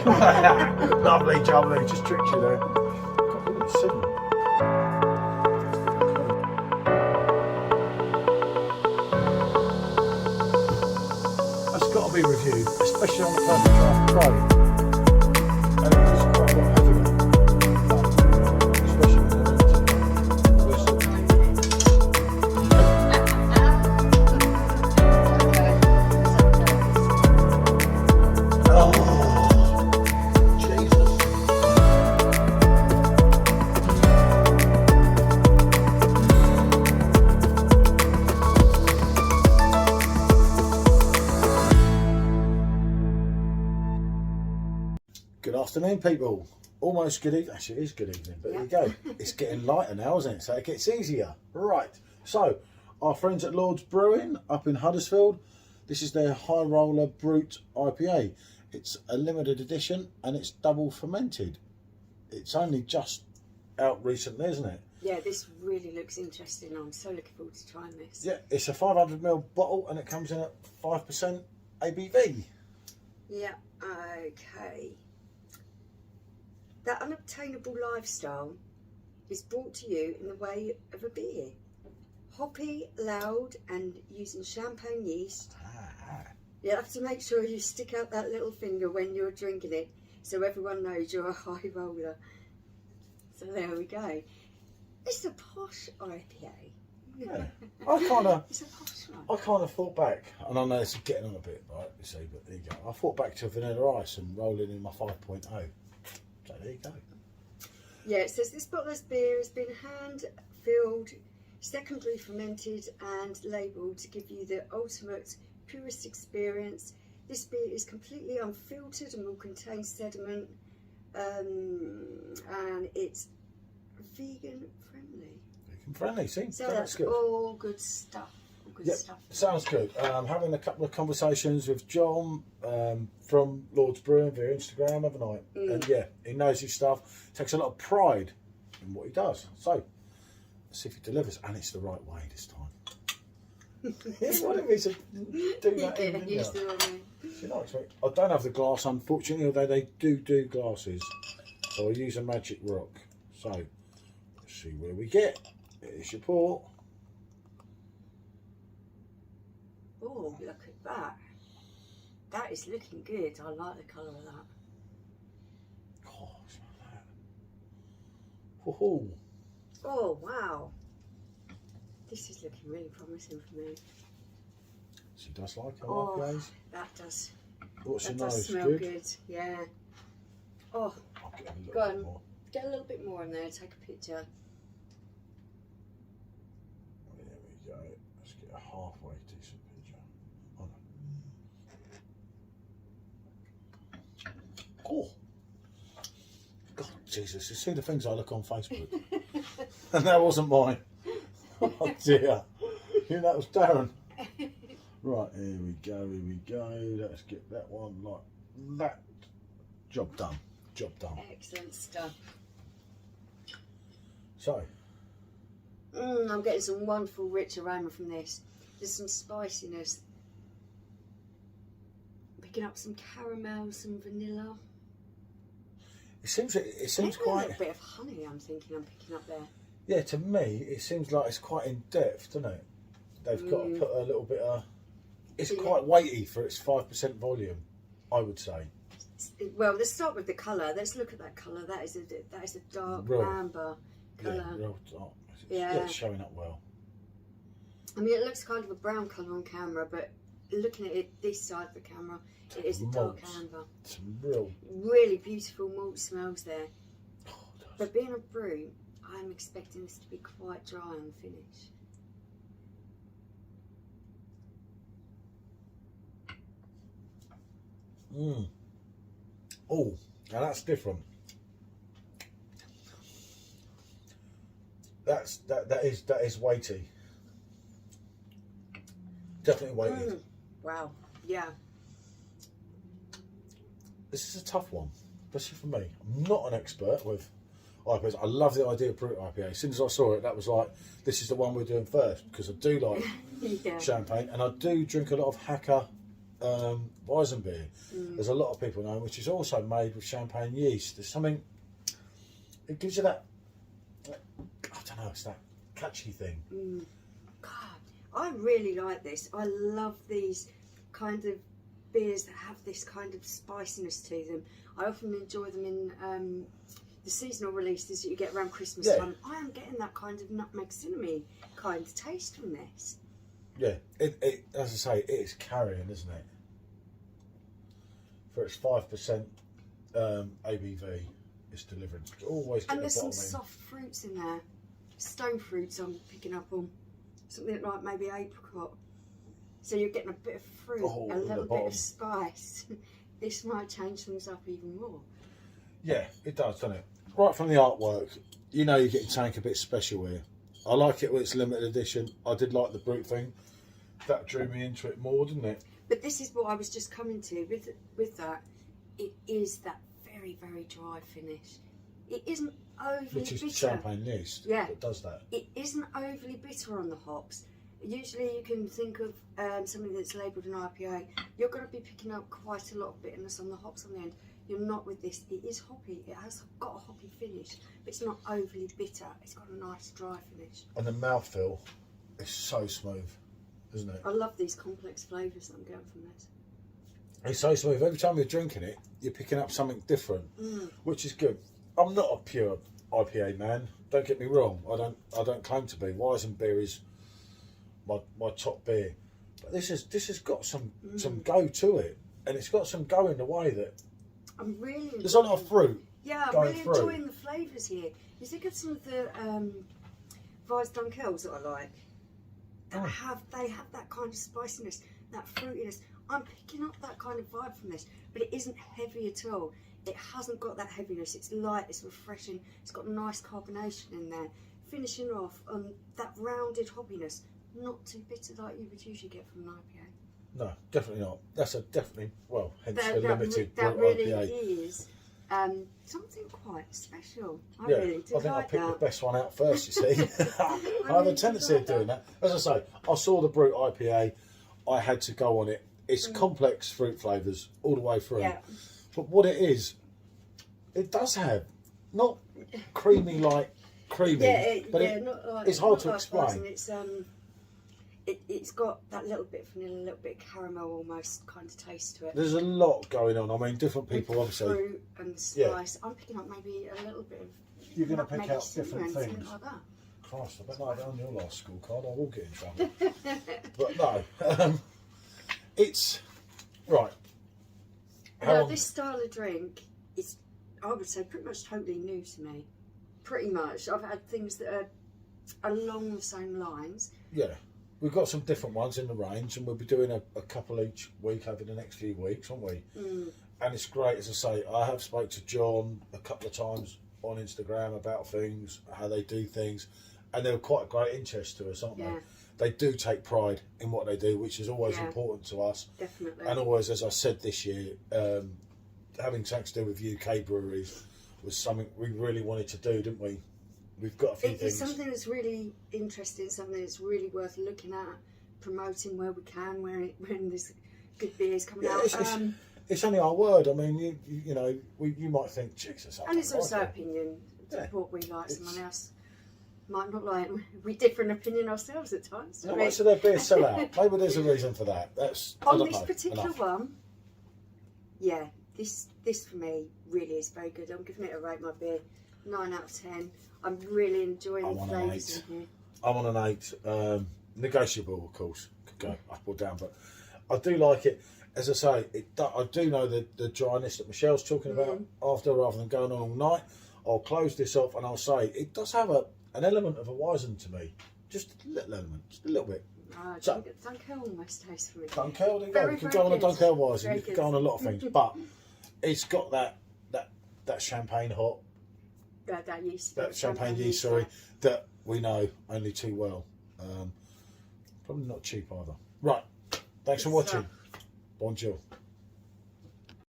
Lovely jubbly, just tricked you there. God, look at the signal. That's got to be reviewed, especially on the Purple Draft Pro. And it was quite a lot heavier. Especially when Good afternoon, people. Almost good evening. Actually, it is good evening, but there you go. It's getting lighter now, isn't it? So it gets easier. Right. So, our friends at Lord's Brewing up in Huddersfield. This is their High Roller BRUT IPA. It's a limited edition and it's double fermented. It's only just out recently, isn't it? Yeah, this really looks interesting. I'm so looking forward to trying this. Yeah, it's a 500ml bottle and it comes in at 5% ABV. Yeah, okay. That unobtainable lifestyle is brought to you in the way of a beer. Hoppy, loud, and using champagne yeast. You have to make sure you stick out that little finger when you're drinking it so everyone knows you're a high roller. So there we go. It's a posh IPA. Yeah. I It's a posh one. kind of thought back, and I know this is getting on a bit, right, you see, but there you go. I thought back to vanilla ice and rolling in my 5.0. So there you go. Yeah, it says this bottle of beer has been hand-filled, secondary fermented and labelled to give you the ultimate purest experience. This beer is completely unfiltered and will contain sediment, and it's vegan friendly. Vegan friendly, see? So that's that's good. all good stuff. All good Yep, stuff. sounds good. Having a couple of conversations with John from Lord's Brewing via Instagram, haven't I? And yeah, he knows his stuff, takes a lot of pride in what he does. So, let's see if he delivers, and it's the right way this time. He wanted me to do that in, didn't you? She likes me. I don't have the glass, unfortunately, although they do glasses. So I use a magic rock. So, let's see where we get. Here's your pour. Oh, look at that. That is looking good. I like the colour of that. Oh, smell that. Oh, Oh, wow. This is looking really promising for me. she does like her Oh, IPAs. that does. What's your That does nose? smell good. Yeah. Oh, I'll get a little Go bit on. more. get a little bit more in there. Take a picture. There we go. Let's get a halfway decent picture. Oh, no. Oh. God, Jesus, you see the things I look on Facebook? And that wasn't mine. Oh dear. Yeah, that was Darren. Right, here we go, here we go. Let's get that one like that. Job done. Job done. Excellent stuff. So, I'm getting some wonderful rich aroma from this. There's some spiciness. Picking up some caramel, some vanilla. it seems Maybe a quite. little bit of honey. I'm thinking I'm picking up there. Yeah, to me, it seems like it's quite in depth, doesn't it? They've got to put a little bit of. It's Yeah. quite weighty for its 5% volume, I would say. Well, let's start with the colour. Let's look at that colour. That is a dark Real- amber colour. Yeah, real dark. Yeah. It's showing up well. I mean, it looks kind of a brown colour on camera, but looking at it this side of the camera, it is a dark Malts. amber. Some real. Really beautiful malt smells there. Oh, it does. But being a brew, I'm expecting this to be quite dry on the finish. Oh, now that's different. That is weighty. Definitely weighty. Wow. Yeah. This is a tough one, especially for me. I'm not an expert with IPAs. I love the idea of BRUT IPA. As soon as I saw it, that was like, this is the one we're doing first, because I do like Yeah. champagne, and I do drink a lot of Hacker Weizen beer. There's a lot of people know, which is also made with champagne yeast. There's something, it gives you that, I don't know, it's that catchy thing. God, I really like this. I love these kind of beers that have this kind of spiciness to them. I often enjoy them in the seasonal releases that you get around Christmas time. I am getting that kind of nutmeg cinnamon kind of taste from this. Yeah, it as I say, it's carrying, isn't it? For its 5% ABV, it's delivering. Always get and the there's some bottom in. soft fruits in there. Stone fruits I'm picking up on. Something like maybe apricot. So you're getting a bit of fruit, a little bit of spice. This might change things up even more. Yeah, it does, doesn't it? Right from the artwork, you know you're getting something a bit special here. I like it when it's limited edition. I did like the BRUT thing. That drew me into it more, didn't it? But this is what I was just coming to with that. It is that very, very dry finish. It isn't overly Which is bitter. champagne yeast that does that. It isn't overly bitter on the hops. Usually you can think of something that's labelled an IPA. You're going to be picking up quite a lot of bitterness on the hops on the end. You're not with this. It is hoppy. It has got a hoppy finish, but it's not overly bitter. It's got a nice dry finish. And the mouthfeel is so smooth, isn't it? I love these complex flavours that I'm getting from this. It's so smooth. Every time you're drinking it, you're picking up something different, which is good. I'm not a pure IPA man. Don't get me wrong. I don't claim to be. Weizen beer is my top beer, but this has got some go to it, and it's got some go in the way that I'm really enjoying. There's a lot of fruit. Yeah, I'm really enjoying the flavours here. You think of some of the Vice Dunkels that I like. They have that kind of spiciness, that fruitiness. I'm picking up that kind of vibe from this, but it isn't heavy at all. It hasn't got that heaviness. It's light, it's refreshing, it's got nice carbonation in there. Finishing off on that rounded hoppiness, not too bitter like you would usually get from an IPA. No, definitely not. That's definitely, hence the limited that BRUT really IPA. is something quite special. I Yeah, really do I think I like picked that. the best one out first, you see. I have a tendency of doing that. As I say, I saw the BRUT IPA, I had to go on it. It's complex fruit flavours all the way through. Yeah. But what it is, it does have, not creamy like creamy, but it's hard to explain. It's got that little bit of vanilla, a little bit of caramel almost kind of taste to it. There's a lot going on. I mean, different people obviously. Fruit and spice. I'm picking up maybe a little bit of. You're going to pick out different things. Something like that. Christ, I bet I had on your last school card. I will get in trouble. But no, it's right. Now, this style of drink is, I would say, pretty much totally new to me. Pretty much. I've had things that are along the same lines. Yeah. We've got some different ones in the range, and we'll be doing a couple each week over the next few weeks, won't we? And it's great, as I say. I have spoke to John a couple of times on Instagram about things, how they do things, and they're quite a great interest to us, aren't they? They do take pride in what they do, which is always important to us. Definitely. And always, as I said this year, having something to do with UK breweries was something we really wanted to do, didn't we? We've got a few things. It's something that's really interesting, something that's really worth looking at, promoting where we can, when there's good beers coming out. It's only our word. I mean, you know, you might think, Jesus. And it's also opinion. What we like, someone else might not like. We differ in opinion ourselves at times. No, so their beers sell out. Maybe there's a reason for that. That's on this particular one. Yeah, this for me really is very good. I'm giving it a rate. My beer 9 out of 10. I'm really enjoying the flavours in here. I'm on an 8. Negotiable, of course. Could go up or down, but I do like it. As I say, I do know the dryness that Michelle's talking about after, rather than going on all night. I'll close this off and I'll say it does have an element of a Weizen to me. Just a little element, just a little bit. Dunkel almost tastes for me. Dunkel, there you go. You could go on a Dunkel Weizen, you could go on a lot of things, but it's got that champagne hop. That yeast. That champagne yeast, sorry, that we know only too well. Probably not cheap either. Right, thanks for watching. Bonjour.